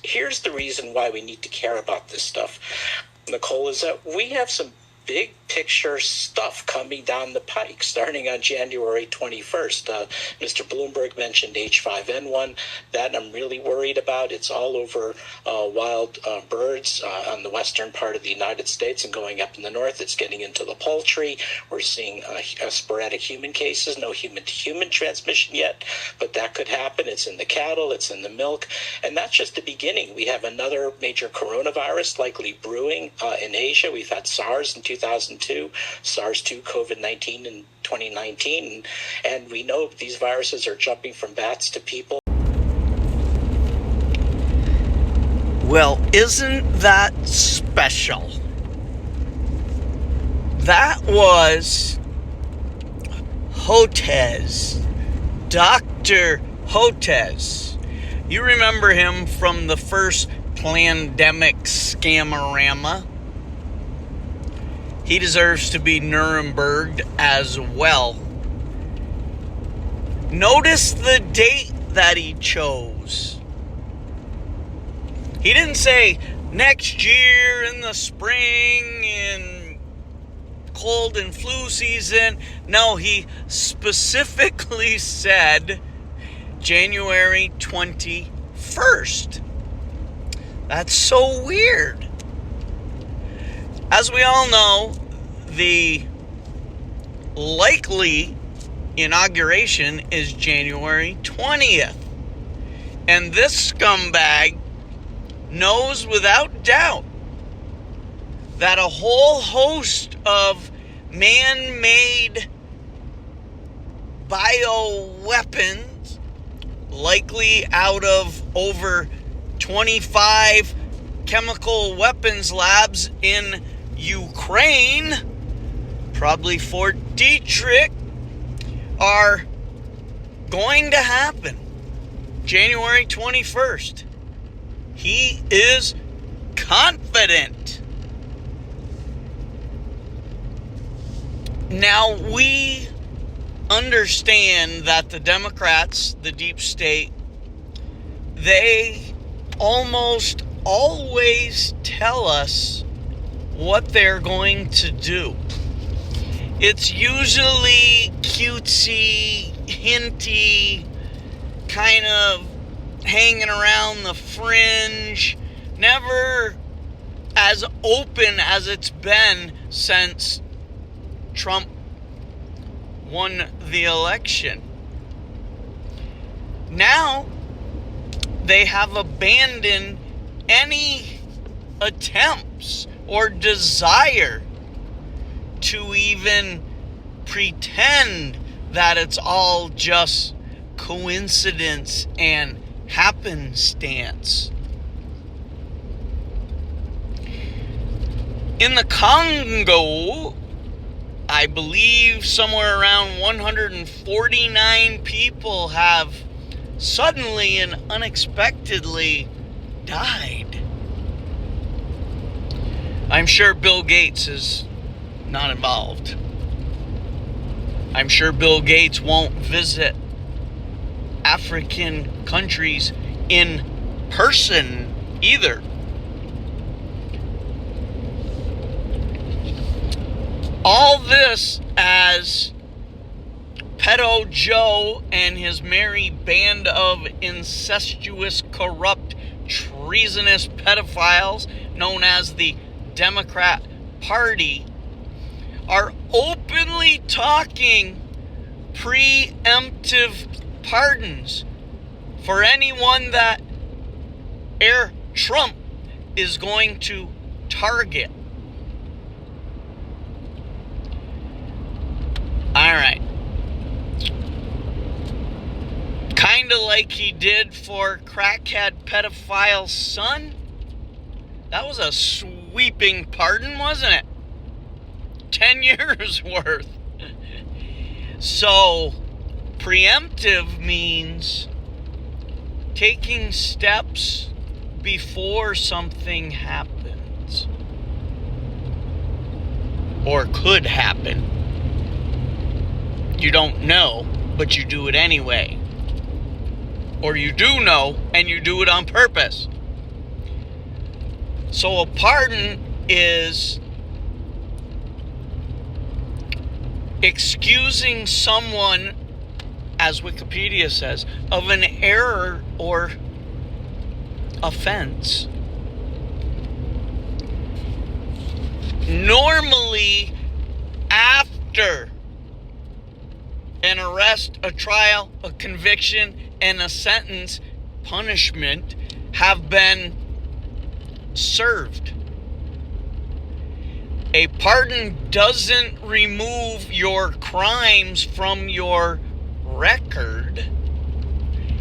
Here's the reason why we need to care about this stuff, Nicole, is that we have some big picture stuff coming down the pike starting on January 21st. Mr. Bloomberg mentioned H5N1. That I'm really worried about. It's all over wild birds on the western part of the United States and going up in the north. It's getting into the poultry. We're seeing sporadic human cases, no human-to-human transmission yet, but that could happen. It's in the cattle, it's in the milk, and that's just the beginning. We have another major coronavirus likely brewing in Asia. We've had SARS in 2002, SARS-2, COVID-19 in 2019, and we know these viruses are jumping from bats to people. Well, isn't that special? That was Hotez, Dr. Hotez. You remember him from the first PLANdemic scamorama. He deserves to be Nuremberged as well. Notice the date that he chose. He didn't say next year in the spring in cold and flu season. No, he specifically said January 21st. That's so weird. As we all know, the likely inauguration is January 20th. And this scumbag knows without doubt that a whole host of man-made bioweapons, likely out of over 25 chemical weapons labs in Ukraine, probably Fort Detrick, are going to happen January 21st. He is confident. Now, we understand that the Democrats, the deep state, they almost always tell us what they're going to do. It's usually cutesy, hinty, kind of hanging around the fringe, never as open as it's been since Trump won the election. Now, they have abandoned any attempts or desire to even pretend that it's all just coincidence and happenstance. In the Congo, I believe somewhere around 149 people have suddenly and unexpectedly died. I'm sure Bill Gates is not involved. I'm sure Bill Gates won't visit African countries in person either. All this as Pedo Joe and his merry band of incestuous, corrupt, treasonous pedophiles known as the Democrat Party are openly talking preemptive pardons for anyone that Trump is going to target. Alright. Kind of like he did for crackhead pedophile's son. That was a sweeping pardon, wasn't it? 10 years worth. So, preemptive means taking steps before something happens. Or could happen. You don't know, but you do it anyway. Or you do know, and you do it on purpose. So a pardon is excusing someone, as Wikipedia says, of an error or offense. Normally, after an arrest, a trial, a conviction, and a sentence, punishment have been served. A pardon doesn't remove your crimes from your record.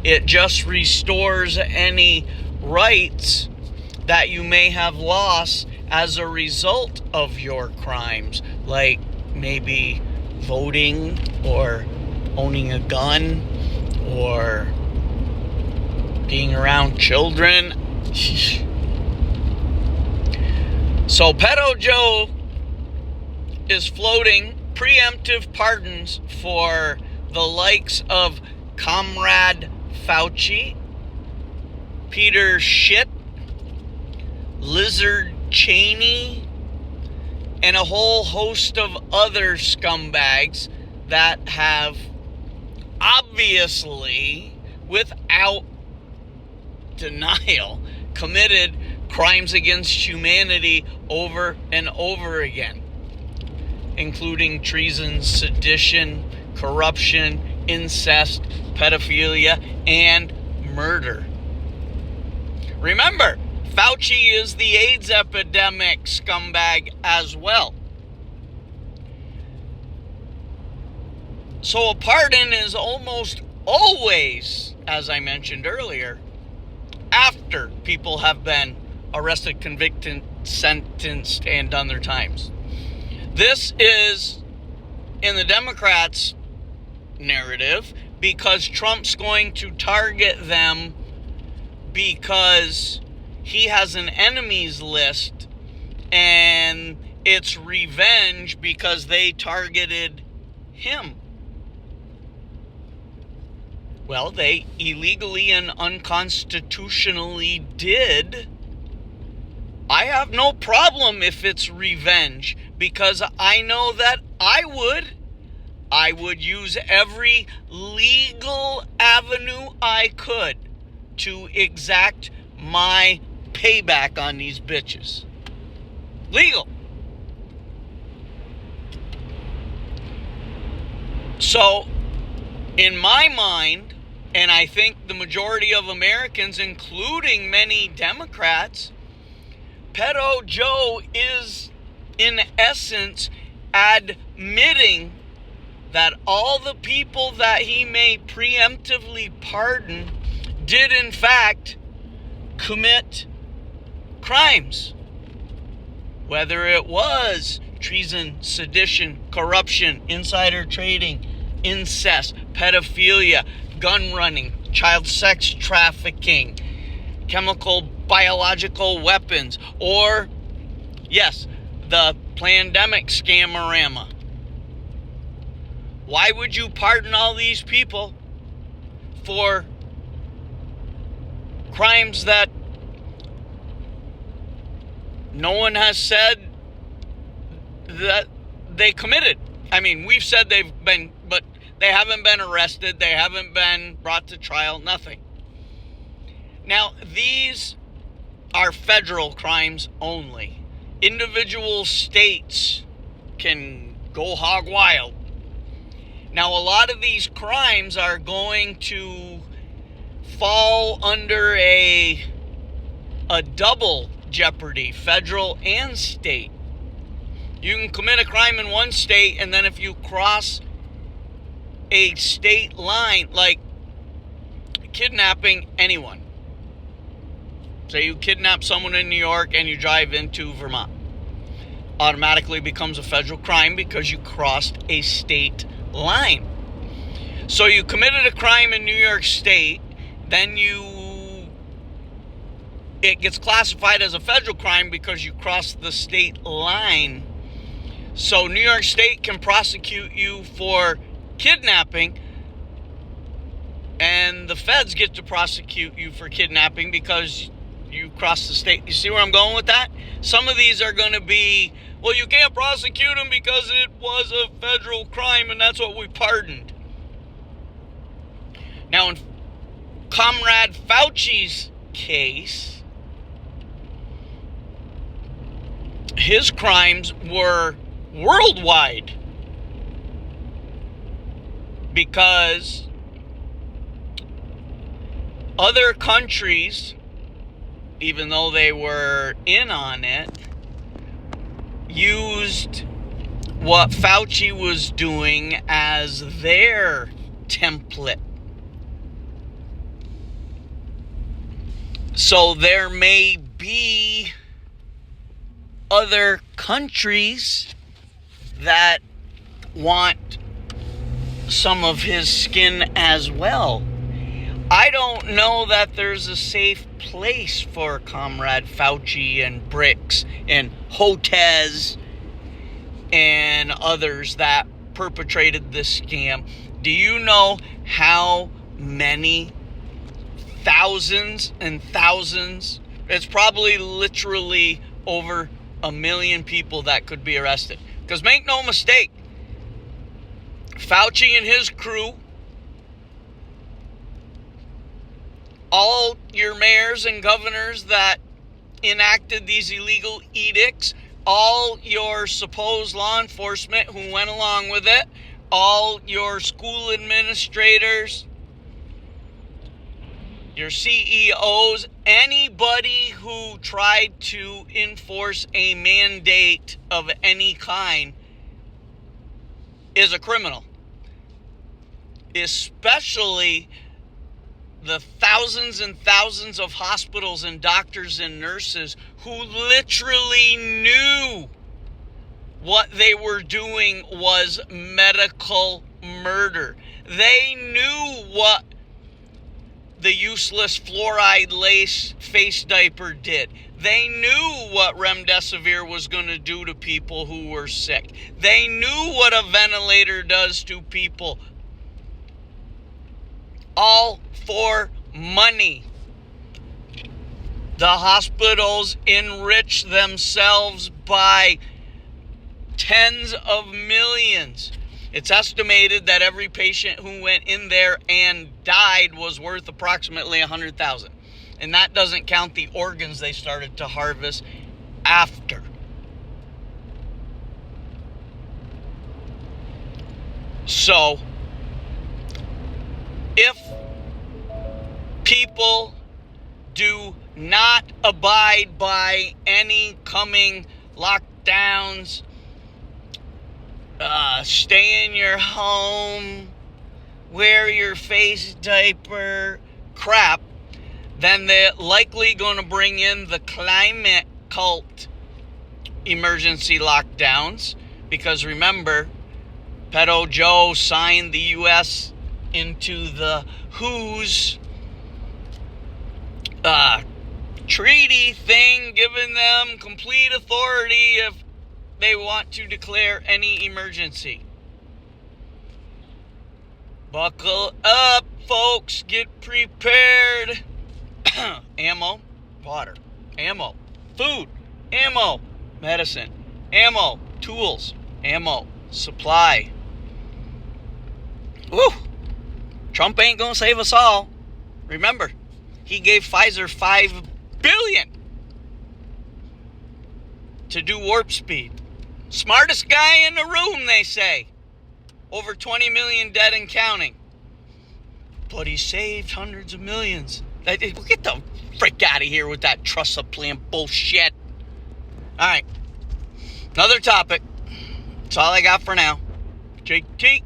It just restores any rights that you may have lost as a result of your crimes, like maybe voting or owning a gun or being around children. So Pedo Joe is floating preemptive pardons for the likes of Comrade Fauci, Peter Schitt, Lizard Cheney, and a whole host of other scumbags that have obviously, without denial, committed crimes against humanity over and over again, including treason, sedition, corruption, incest, pedophilia, and murder. Remember, Fauci is the AIDS epidemic scumbag as well. So a pardon is almost always, as I mentioned earlier, after people have been arrested, convicted, sentenced, and done their times. This is, in the Democrats' narrative, because Trump's going to target them because he has an enemies list, and it's revenge because they targeted him. Well, they illegally and unconstitutionally did. I have no problem if it's revenge, because I know that I would use every legal avenue I could to exact my payback on these bitches. Legal. So, in my mind, and I think the majority of Americans, including many Democrats, Pedo Joe is, in essence, admitting that all the people that he may preemptively pardon did, in fact, commit crimes. Whether it was treason, sedition, corruption, insider trading, incest, pedophilia, gun running, child sex trafficking, chemical, biological weapons, or, yes, the PLANdemic scamorama. Why would you pardon all these people for crimes that no one has said that they committed? I mean, we've said they've been, but they haven't been arrested, they haven't been brought to trial, nothing. Now, these are federal crimes only. Individual states can go hog wild. Now, a lot of these crimes are going to fall under a double jeopardy, federal and state. You can commit a crime in one state, and then if you cross a state line, like kidnapping anyone. Say you kidnap someone in New York and you drive into Vermont. Automatically becomes a federal crime because you crossed a state line. So you committed a crime in New York State, then it gets classified as a federal crime because you crossed the state line. So New York State can prosecute you for kidnapping, and the feds get to prosecute you for kidnapping because you cross the state. You see where I'm going with that? Some of these are going to be, well, you can't prosecute him because it was a federal crime and that's what we pardoned. Now, in Comrade Fauci's case, his crimes were worldwide because other countries, even though they were in on it, used what Fauci was doing as their template. So there may be other countries that want some of his skin as well. I don't know that there's a safe place for Comrade Fauci and Bricks and Hotez and others that perpetrated this scam. Do you know how many thousands and thousands? It's probably literally over 1 million people that could be arrested. Because make no mistake, Fauci and his crew, all your mayors and governors that enacted these illegal edicts, all your supposed law enforcement who went along with it, all your school administrators, your CEOs, anybody who tried to enforce a mandate of any kind is a criminal. Especially the thousands and thousands of hospitals and doctors and nurses who literally knew what they were doing was medical murder. They knew what the useless fluoride-laced face diaper did. They knew what remdesivir was going to do to people who were sick. They knew what a ventilator does to people. All for money. The hospitals enrich themselves by tens of millions. It's estimated that every patient who went in there and died was worth approximately $100,000. And that doesn't count the organs they started to harvest after. So, if people do not abide by any coming lockdowns, stay in your home, wear your face diaper crap, then they're likely going to bring in the climate cult emergency lockdowns. Because remember, Pedo Joe signed the U.S. into the WHO's treaty thing, giving them complete authority if they want to declare any emergency. Buckle up, folks. Get prepared. Ammo, water, ammo, food, ammo, medicine, ammo, tools, ammo, supply. Woo! Trump ain't gonna save us all. Remember, he gave Pfizer $5 billion to do warp speed. Smartest guy in the room, they say. Over 20 million dead and counting. But he saved hundreds of millions. Get the frick out of here with that trust plan bullshit. Alright. Another topic. That's all I got for now. JT.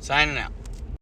Signing out.